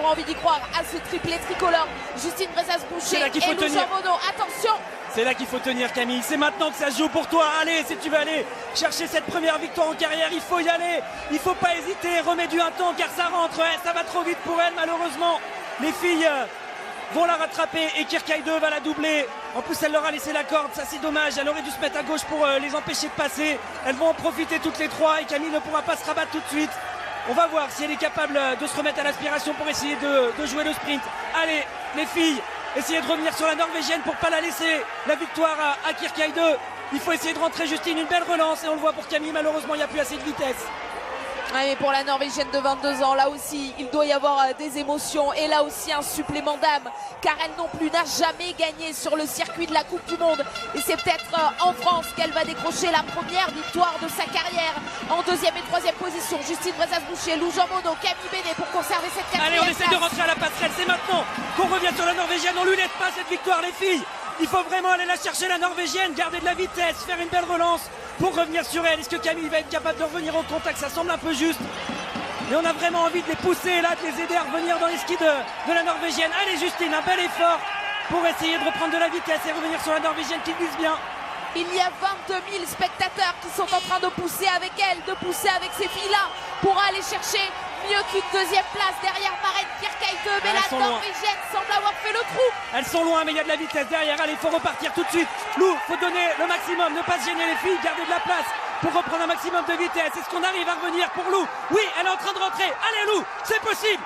toujours envie d'y croire à ce triplé tricolore. Justine Brezas-Boucher et Lou Jean Monod. Attention! C'est là qu'il faut tenir, Camille. C'est maintenant que ça se joue pour toi. Allez, si tu veux aller chercher cette première victoire en carrière, il faut y aller. Il faut pas hésiter. Remets-du un temps car ça rentre. Ouais, ça va trop vite pour elle, malheureusement. Les filles vont la rattraper et Kirkaï 2 va la doubler. En plus, elle leur a laissé la corde. Ça, c'est dommage. Elle aurait dû se mettre à gauche pour les empêcher de passer. Elles vont en profiter toutes les trois et Camille ne pourra pas se rabattre tout de suite. On va voir si elle est capable de se remettre à l'aspiration pour essayer de jouer le sprint. Allez, les filles, essayez de revenir sur la Norvégienne pour pas la laisser la victoire à Kirkaï 2. Il faut essayer de rentrer, Justine, une belle relance et on le voit pour Camille, malheureusement il n'y a plus assez de vitesse. Ouais, mais pour la Norvégienne de 22 ans, là aussi, il doit y avoir des émotions et là aussi un supplément d'âme, car elle non plus n'a jamais gagné sur le circuit de la Coupe du Monde. Et c'est peut-être en France qu'elle va décrocher la première victoire de sa carrière. En deuxième et troisième position, Justine Brezas-Boucher, Lou Jean Monod, Camille Bénet pour conserver cette quatrième place. Allez, on essaie de rentrer à la passerelle, c'est maintenant qu'on revient sur la Norvégienne. On lui laisse pas cette victoire, les filles. Il faut vraiment aller la chercher, la Norvégienne, garder de la vitesse, faire une belle relance pour revenir sur elle. Est-ce que Camille va être capable de revenir au contact? Ça semble un peu juste. Mais on a vraiment envie de les pousser là, de les aider à revenir dans les skis de la Norvégienne. Allez Justine, un bel effort pour essayer de reprendre de la vitesse et revenir sur la Norvégienne qui glisse bien. Il y a 22 000 spectateurs qui sont en train de pousser avec elle, de pousser avec ces filles-là pour aller chercher mieux qu'une deuxième place derrière Maren Kirkaï 2. Mais la Norvégienne semble avoir fait le trou. Elles sont loin, mais il y a de la vitesse derrière. Allez, il faut repartir tout de suite. Lou, faut donner le maximum, ne pas se gêner les filles, garder de la place pour reprendre un maximum de vitesse. Est-ce qu'on arrive à revenir pour Lou? Oui, elle est en train de rentrer. Allez Lou, c'est possible.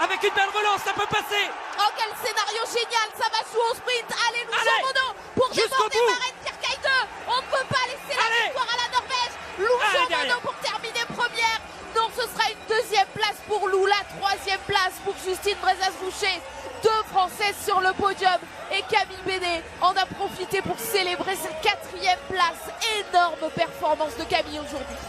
Avec une belle relance, ça peut passer. Oh, quel scénario génial, ça va jouer au sprint. Allez, Lou Jean Monod pour déborder Maren Kirkaï 2. On ne peut pas laisser la victoire à la Norvège. Lou Jean Monod pour terminer première. Non, ce sera une deuxième place pour Lou, la troisième place pour Justine Brezas-Boucher. Deux Françaises sur le podium et Camille Bénet en a profité pour célébrer sa quatrième place. Énorme performance de Camille aujourd'hui.